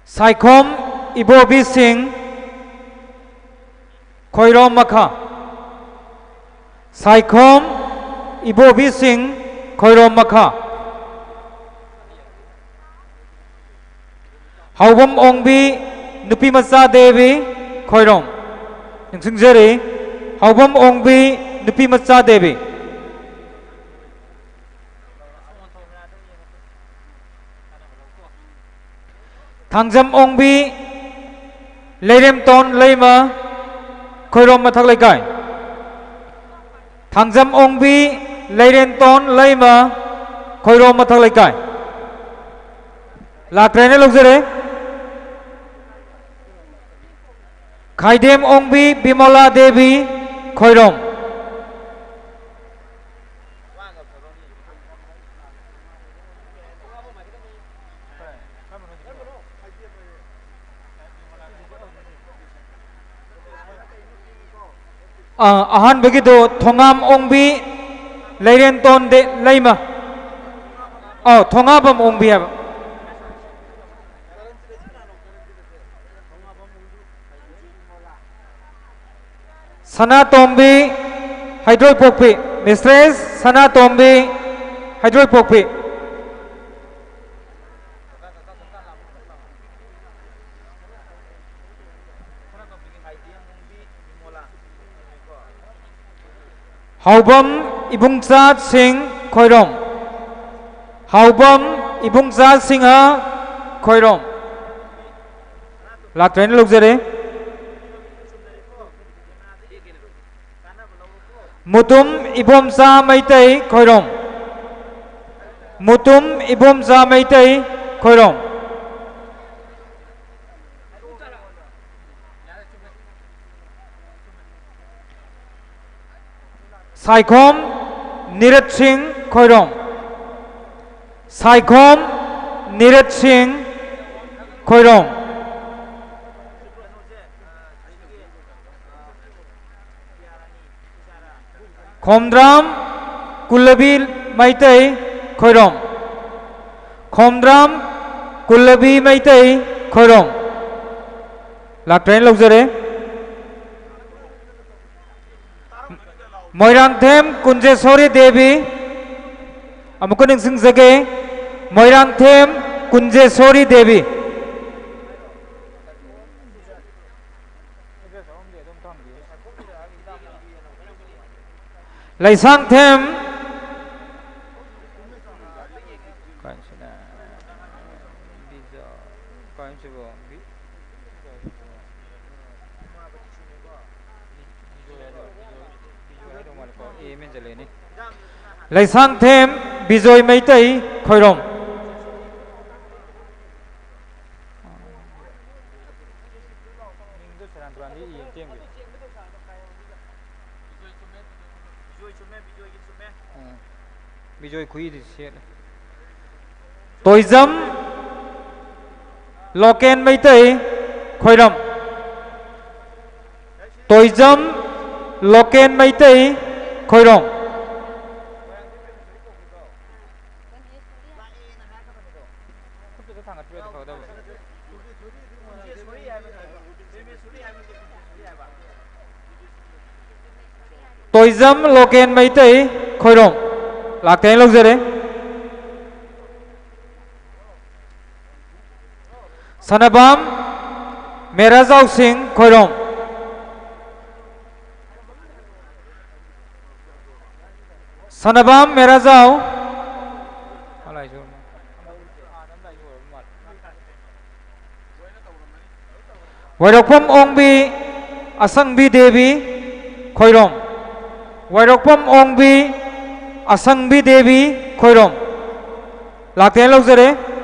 Saikom Ibobi Singh Khoirom Makha Saikom Ibobi Singh Khoirom Makha Hawam Ongbi Nupi Macha Devi Khoirom Singzeri Hawam Ongbi Nupi Macha Devi Thangjam Ongbi Leirem Ton Leima Khoirom Mathak Laikai Thangjam Ongbi Leirem Ton Leima Khoirom Mathak Laikai Lakrene Lukjere Khaidem Ongbi Bimola Devi Khoirom Ahan begitu Thongam Ongbi Leiren Ton de Leima Thongabam Ongbi ya Sana Tombi Hydroid Pokpi Mistress Sana Tombi Hydroid Pokpi Haubam Ibungzat Singh Khoirom Haubam Ibungzat Singha Khoirom Lakren Lukjere Mutum Ibomsa Maitei Khoirom Mutum Ibomsa Maitei Khoirom Saikom Nirat Singh Khoirom Saikom Nirat Singh Khoirom Khomdram Kullabi Maitei Khoirom Khomdram Kullabi Maitei Khoirom Lakren Lukjere Moirangthem Kunjesori Devi Amukuning Singzage Moirangthem Kunjesori Devi Laisangthem Laisangthem Bijoy Maitei Khoirom Bijoy Kui Toizam Loken Maitei Khoirom Toizam Loken Maitei Khoirom Toizam Loken Maitei Khoirom Lakten Lukjere Sanabam Merazau Singh Khoirom Sanabam Merazau Wairokpam Ongbi Asangbi Devi Khoirom Wairokpam Ongbi Asangbi Devi Khoirom Lakten Lukjere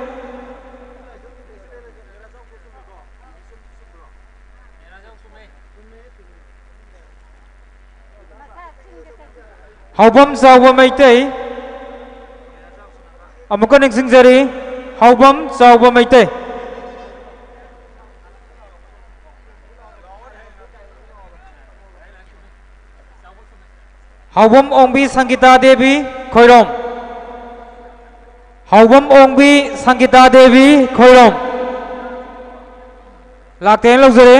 Haubam Zawba Maitei Amukuning Singzeri Haubam Zawba Maitei Haubam Ongbi Sangita Devi Khoirom हाउबम ओंबी Sangeeta Devi खोरम लाते हैं लोग जरे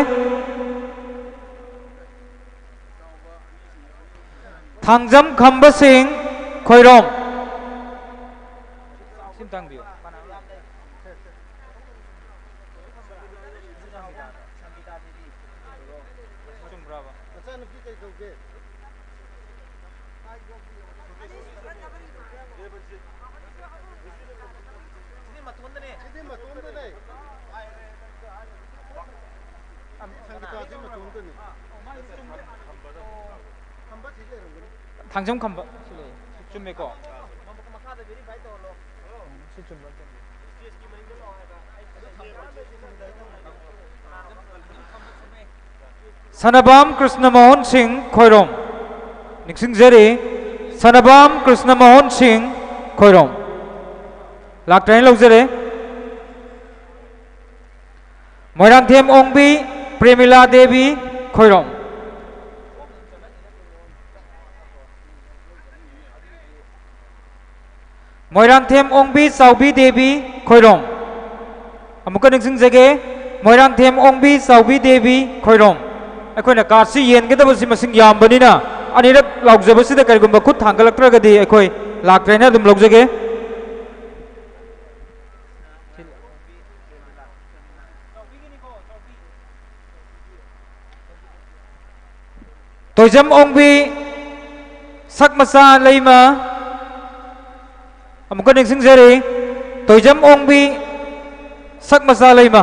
थांगजम खंब सिंह खोरम थांजम खंब चुम्मे को सनबाम कृष्ण मोहन सिंह खोरम निक्सिंग जरी सनबाम कृष्ण मोहन सिंह खोरम लाक्टाइन लोग जरे मोइरांगथेम ओंबी प्रेमिला देवी खोरम मोइरांगथेम ओंबी साउबी देवी खोरम अमुक निक्सिंग जगे मोइरांगथेम ओंबी साउबी देवी खोरम अखोइना कासी येनगदबसि मसिंग यामबनिना अनिरक लाउजबसिदा करिगुंबा खुद थांगलक्त्रगदि अखोइ लाक्ट्रेना दुम लौजगे तोइजम ओंबी सकमसा लेमा अमुक निक्सिंग जरी तोइजम ओंबी सकमसा लेमा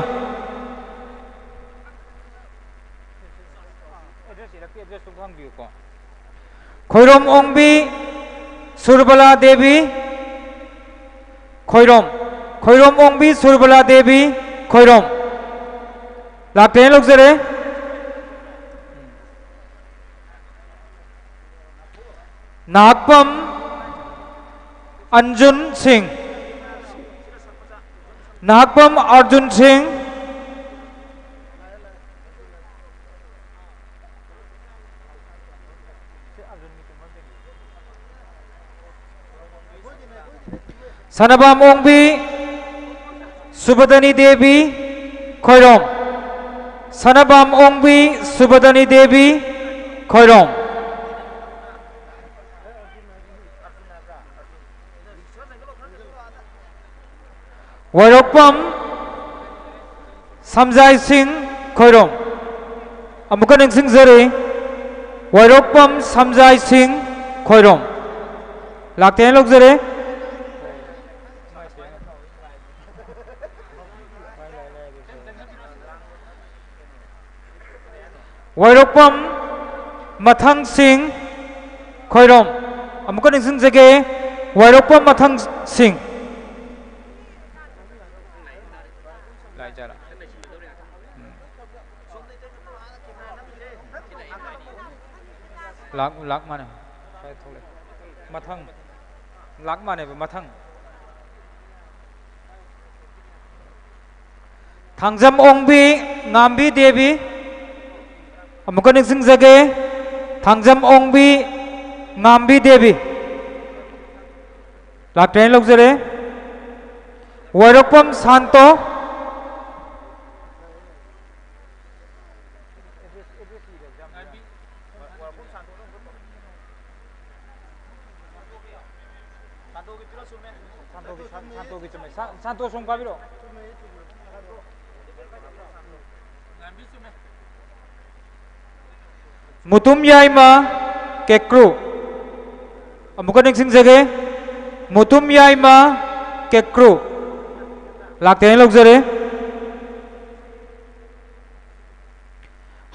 खोरम ओंबी सुरबला देवी खोरम खोरम ओंबी सुरबला देवी खोरम लाते हैं लोग जरे नागपम अर्जुन सिंह नागपम अर्जुन सिंह सनबाम ओंबी सुबदनी देवी खोरम सनबाम ओंबी सुबदनी देवी खोरम वैरकपम समजाय सिंह खोरम अमुक निक्सिंग जरी वैरकपम समजाय सिंह खोरम लाते हैं लोग जरे वैरकपम मथंग सिंह खोरम अमुक निक्सिंग जगे वैरकपम मथंग सिंह लाख माने मथंग लाख माने मथंग थांजम ओंबी नाम्बी देवी अमुक निक्सिंग जगे थांजम ओंबी नाम्बी देवी लाते हैं लोग जरे वैरकपम Shanto santo song kabiro mutum yaima kekru amuka niksing jage mutum yaima kekru lakte हैं लोग जरे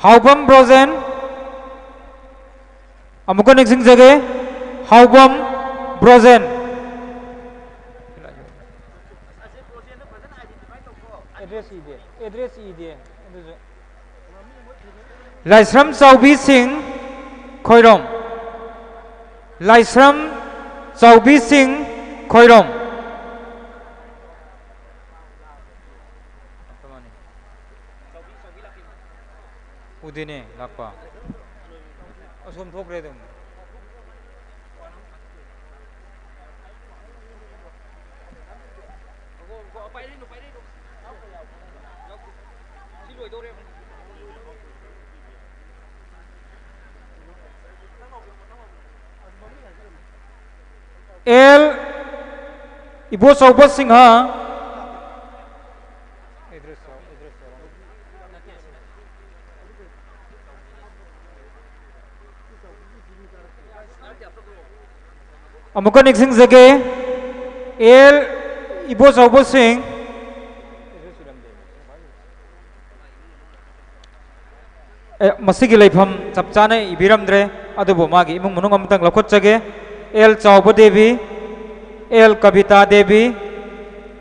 हाउबम ब्रोजेन अमुका निक्सिंग जगे हाउबम ब्रोजेन एड्रेस लाइस्रम चौबी सिंह खोरम लाइस्रम चौबी सिंह खोरम उदिने लापा असम थोकरे दं एल इबो चौबा सिंहा अमुक निक्सिंग जगे एल इबो चौबा सिंह मसीगी लेफम चप चाने इबिरमद्रे अदुबो मागी इमुंग मनुंग अमतंग लखोटजगे L Chaoba Devi L Kavita Devi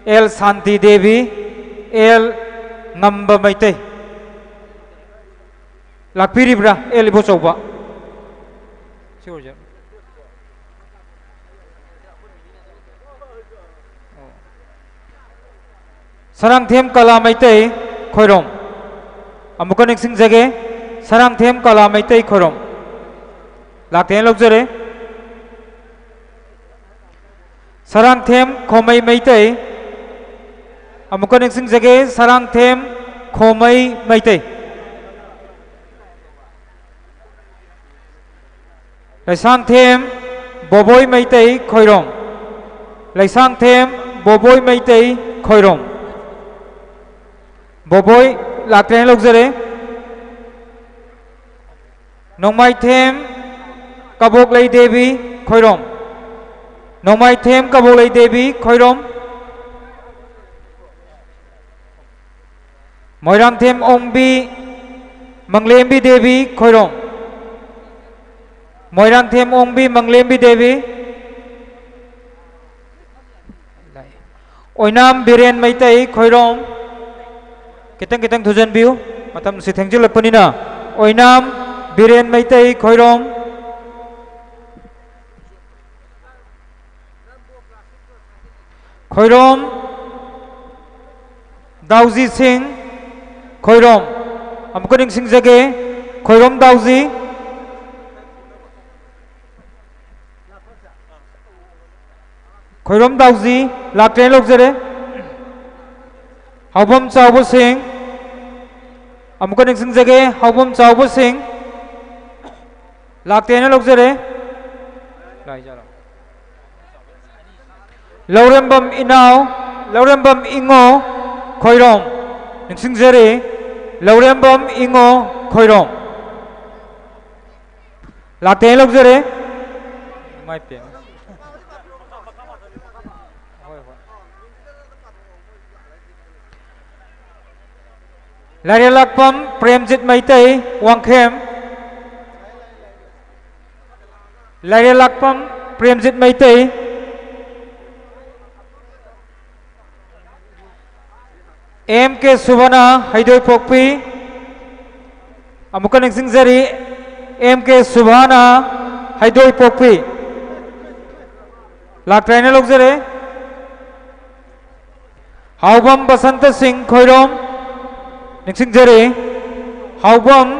L Shanti Devi L ngamba maitei lakpiribra L Ibo Chaoba सरंगथेम कला मैतै खोइरोम अमुक निक्सिंग जगे सरंगथेम कला मैतै खोइरोम लाते लोगजरे सरंगथेम खोमै मैतै अमुक निक्सिंग जगे सरंगथेम खोमै मैतै लाइसांगथेम बोबोय मैतै खोइरोम लाइसांगथेम बोबोय मैतै खोइरोम बोबोय लाते हैं लोग जरे नोंमाइथेम कबोगलै देवी खोइरोम नोंमाइथेम कबोगलै देवी खोइरोम मोइरांगथेम ओंबी मंगलेम्बी देवी खोइरोम मोइरांगथेम ओंबी मंगलेम्बी देवी ओइनाम बिरेन मैतै खोइरोम कितंग कितंग थुजन बिउ मतम से थेंजिल लपनिना ओइनाम बिरेन मैतै खोइरोम खोइरोम दाउजी सिंह खोइरोम हमको निंग जगे खोइरोम दाउजी खोइरोम दाउजी लाते लोग जरे हावबम चावबो सिंह अमुक निंग जगे हावबम चावबो सिंह लाते हैं लोग जरे लौरेंबम इनाव लौरेंबम इंगो खोइरोम निंग जरे लौरेंबम इंगो खोइरोम लाते हैं लोग जरे लाइरेलाकपम प्रेमजित मैतै वांगखेम लाइरेलाकपम प्रेमजित मैतै एम के सुबना हैदोय पोकपी अमुक निंग जरी एम के सुबना हैदोय पोकपी लाक्ट्राइने लोग जरे हावबम बसंत सिंह खोइरोम निंग जरे हावबम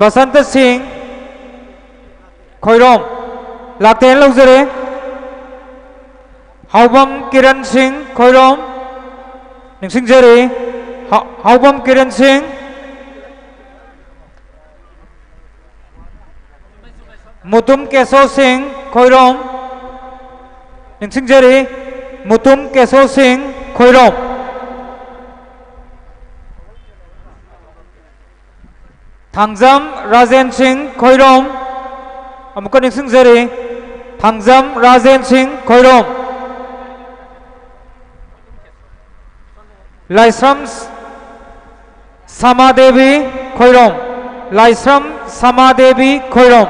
बसंत सिंह खोइरोम लाते हैं लोग जरे हावबम किरण सिंह खोइरोम निंग जरे हावबम किरण सिंह मुतुम केशव सिंह खोइरोम निंग जरे मुतुम केशव सिंह खोइरोम थांगजाम राजेन सिंह खोइरोम अमुक निंग जरे थांगजाम राजेन सिंह खोइरोम लाइस्रम समा देवी खोइरोम लाइस्रम समा देवी खोइरोम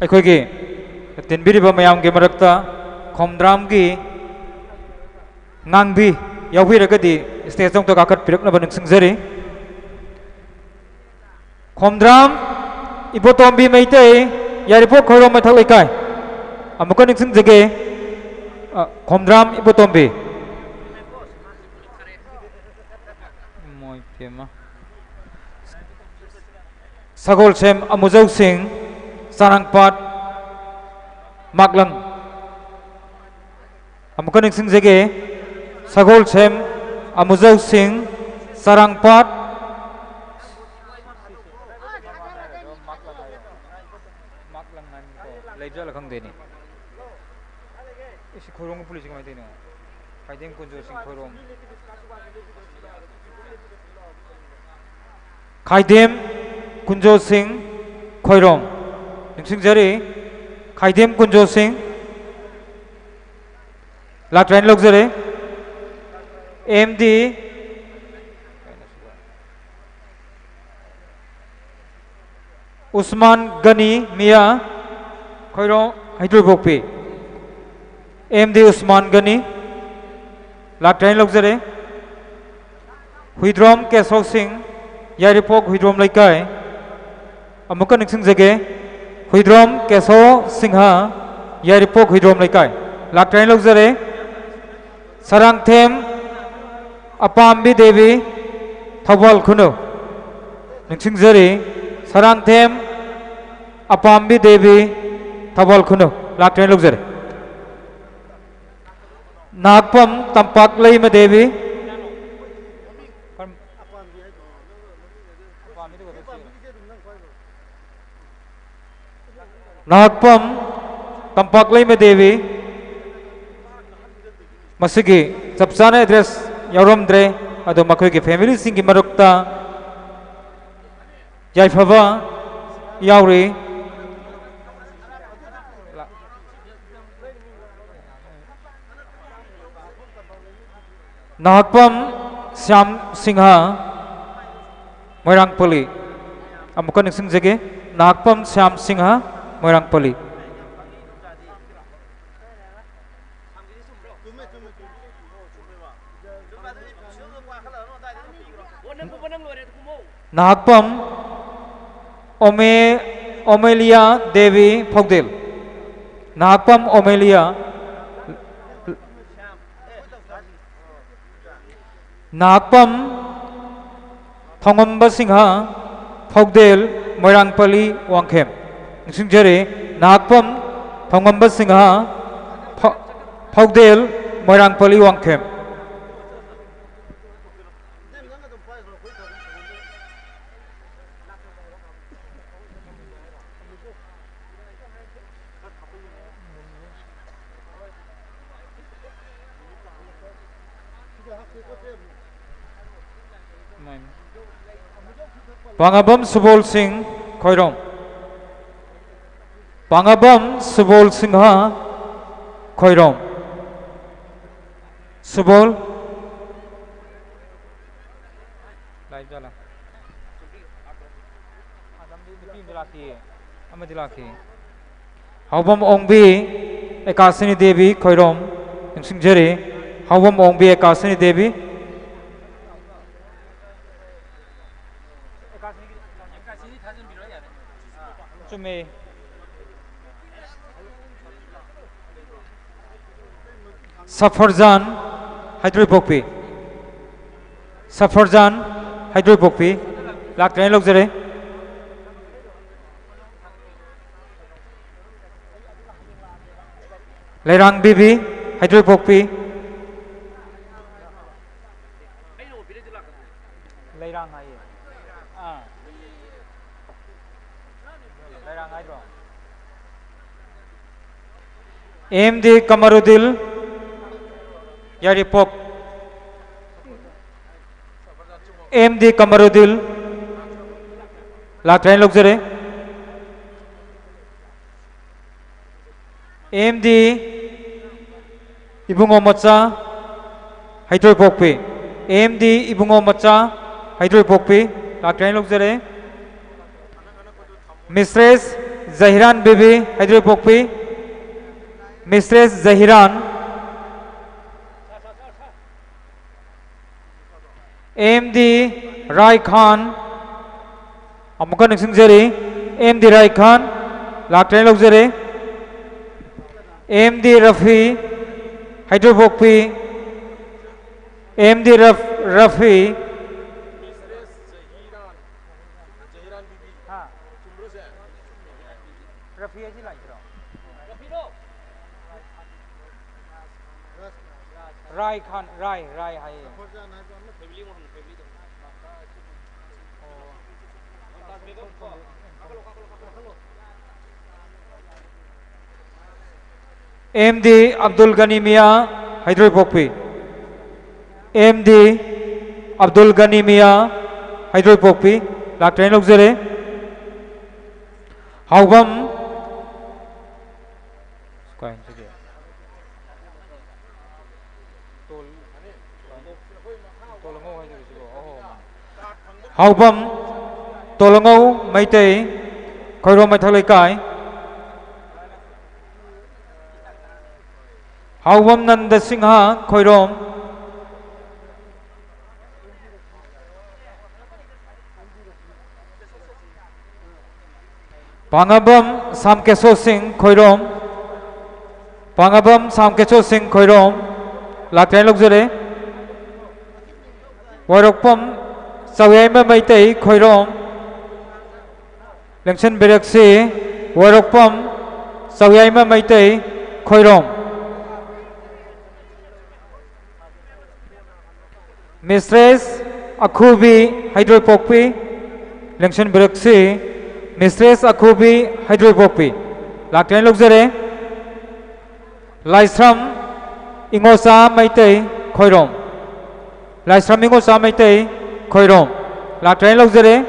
अखोगी तिनबिरिबा मयाम के मरक्ता खोमद्राम की ngang यावबी रगदी स्टेज जों तो काकत पिरकनबा निंग जरे खोमद्राम इबोतोंबी मैतै यारिपो खोइरोम मथक लेकाय अमुक निंग जगे खोमद्राम इबोतोंबी सगोल सेम अमुजौ सिंह सारंगपाट मागलंग अमुक निंग जगे Sagolchem Amuzau Singh Sarangpat Leijal khang deni isi khorong police kamai deni Khaidem Kunjo Singh khorong Khaidem Kunjo Singh khoirong ningsing jari Khaidem Kunjo Singh Latrain lok jare MD Usman Gani Mia khoirong haidroi bokpi MD Usman Gani Latrain lok jare Huidrom Kesau Singh Yaripok Huidrom Laikai amuka ningsing jage Huidrom Kesau Singha Yaripok Huidrom Laikai Latrain lok jare Sarangthem Apambi Devi Thawal Khunu ningsing jare Sarangthem Apambi Devi Thawal Khunu Latrain lok jare Nagpam Tampak Laima Devi Nagpam Tampak Laima Devi Masigi Chapchana address Yauramdre ado makhoi ki family sing ki marukta Yaifaba Yauri Nagpam Syam Singha Moirangpali amuka ningsing jage Nagpam Syam Singha Moirangpali Nagpam Omelia Devi Phogdel Nagpam Omelia Nagpam Thongamba Singha Phogdel Moirangpali Wangkhem ningsing jare Nagpam Thongamba Singha Phogdel Moirangpali Wangkhem Pangabam Subol Singh Khoirong Pangabam Subol Singha Khoirong Subol Haubam Ongbi Ekasini Devi Khoirong ningsing jare Haubam Ongbi Ekasini Devi Safarjan Haidroi Bokpi Safarjan Haidroi Bokpi Latrain lok jare Lerang Bibi Haidroi Bokpi Lerang ai Lerang ai bro MD Kamarudil Yaripok MD Kamarudil Latrain lok jare MD Ibungo Macha Haidroi Bokpi MD Ibungo Macha Haidroi Bokpi Latrain lok jare Mistress Zahiran Bibi Haidroi Bokpi Mistress Zahiran MD Rai Khan amuka ningsing jare MD Rai Khan Latrain lok jare MD Rafi Haidroi Bokpi MD Rafi rai khan rai hai MD Abdul Ghani Mia Haidroi Pokpi MD Abdul Ghani Mia Haidroi Pokpi Laktrain Lokjare Haubam Haubam Tolangau Maitei Khoirom Maithalai Kai Haubam Nanda Singha Khoirom Pangabam Samkeso Singh Khoirom Pangabam Samkeso Singh Khoirom Laktrain Lokjare Warokpam Sawyayma Maitei Khoirom Lengchen Beraksi Warokpam Sawyayma Maitei Khoirom Mistress Akhubi Haidroi Pokpi Lengchen Beraksi Mistress Akhubi Haidroi Pokpi Laktrain Lokjare Laisram Ingosa Maitei Khoirom Laisram Ingosa Maitei Khoirom Laktrain Lokjare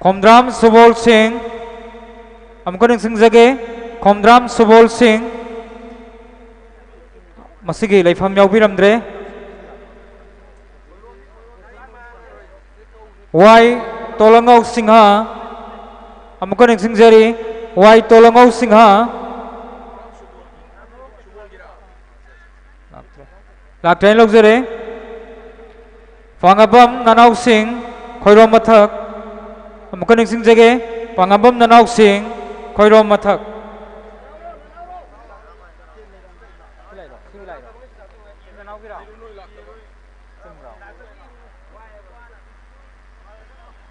Khomdram Subol Singh Amko Singzage Khomdram Subol Singh Masigi Laifam Yaubiramdre Y Tolangau Singha Amko Singzari Y Tolangau Singha Laktrain Lokjare Pangabam Nanau Singh Khoirom Mathak Amko Singzage Pangabam Nanau Singh Khoirom Mathak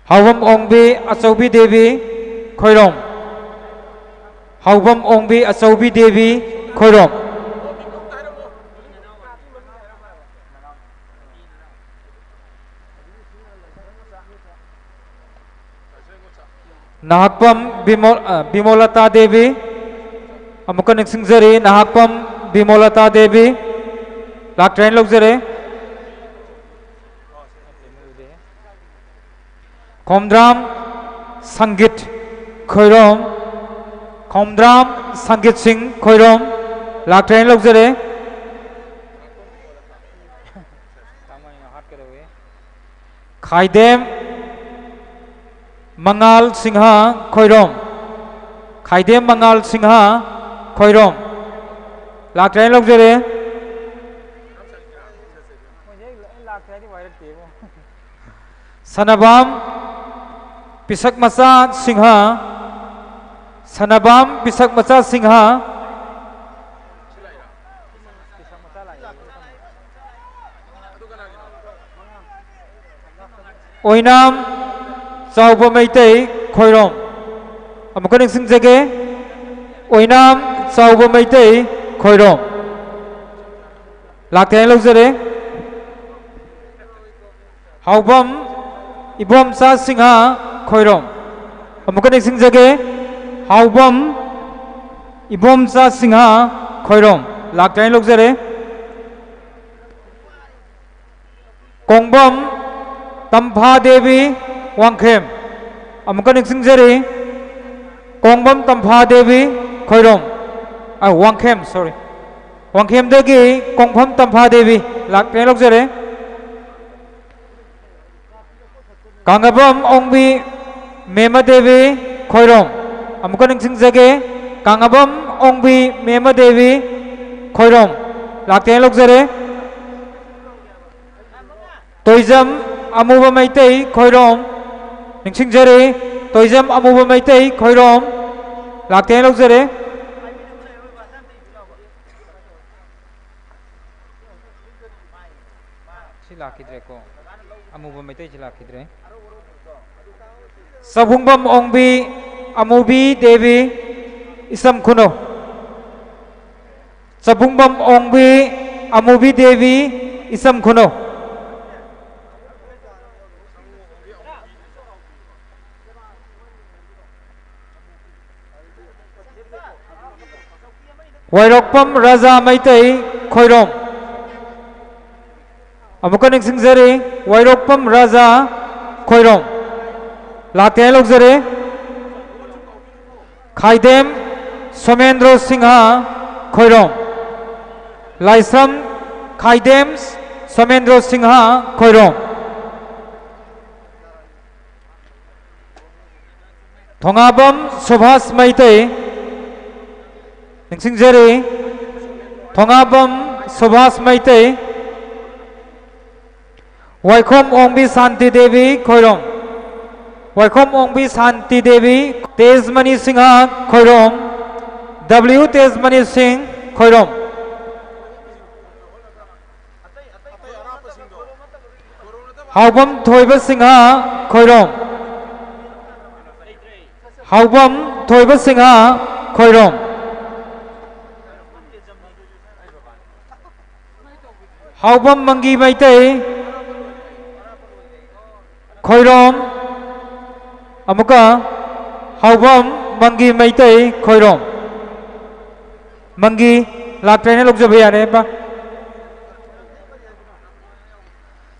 Haubam Ongbi Achaubi Devi Khoirom Haubam Ongbi Achaubi Devi Khoirom Nahakpam Bimolata Devi Amko Singzari Nahakpam Bimolata Devi Laktrain Lokjare Khomdram Sangit Khoirom Khomdram Sangit Singh Khoirom Laktrain Lokjare Khaidem Mangal Singha Khoirom Khaidem Mangal Singha Khoirom Laktrain Lokjare Sanabam Pisak Masa Singha Sanabam Pisak Masa Singha Oinam Sauba Maitei Khoirom Amko Singzage Oinam Sauba Maitei Khoirom Laktrain Lokjare Haubam Ibom Sa Singha Khoirom Amko Singzage Haubam Ibom Sa Singha Khoirom Laktrain Lokjare Kongbam Tampha Devi Wangkhem Amko Singzari Kongbam Tampha Devi Khoirom Wangkhem sorry Wangkhem Degi Kongbam Tampha Devi Laktrain Lokjare Kangabam Ongbi Mema Devi Khoirom Amko Singzage Kangabam Ongbi Mema Devi Khoirom Laktrain Lokjare Toizam Amuba Maitei Khoirom Singzari Toizam Amuba Maitei Khoirom Laktrain Lokjare Silakidre ko Amuba Maitei Silakidre Sabungbam Ongbi Amubi Devi Isam Kuno Sabungbam Ongbi Amubi Devi Isam Kuno Wairokpam Raza Maitai Khoirom Amukaning Singzari Wairokpam Raza Khoirom Lakte Lokzare Khaidem Somendro Singha Khoirom Laisam Khaidem Somendro Singha Khoirom Thongabam Subhas Maitai Singzari Thongabam Subhas Maitai Waikhom Ongbi Santi Devi Khoirom Waikhom Ongbi Santi Devi Tezmani Singha Khoirom W Tezmani Singh Khoirom Haubam Thoiba Singha Khoirom Haubam Thoiba Singha Khoirom Haubam Mangi Maitai Khoirom Amuka Haubam Mangi Maitai Khoirom Mangi Laktraine Lok Jabe Yare Pa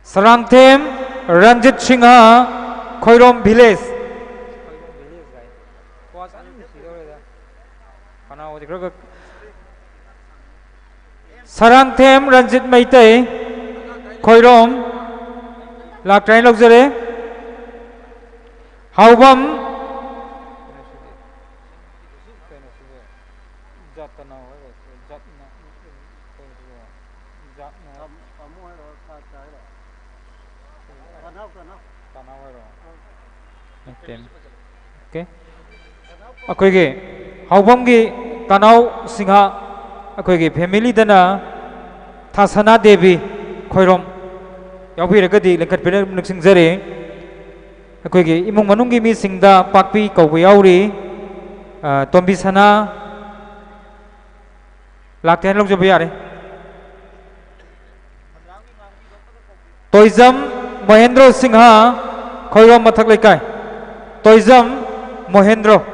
Sarangthem Ranjit Singha Khoirom Village Sarangthem Ranjit Maitai Khoirom Laktraine Lok Jare Haubam Okay. Akoigi Haubamgi Tanau Singha Akoigi family dana Thasana Devi Khoirom Yaubiragadi Lenkat Pena Singzare Akoigi Imung Manungi Mi Singda Pakpi Kaubi Yauri Tombi Sana Lakten Lok Jabe Yare Toizam Mohendro Singha Khoirom Mathak Laikai Toizam Mohendro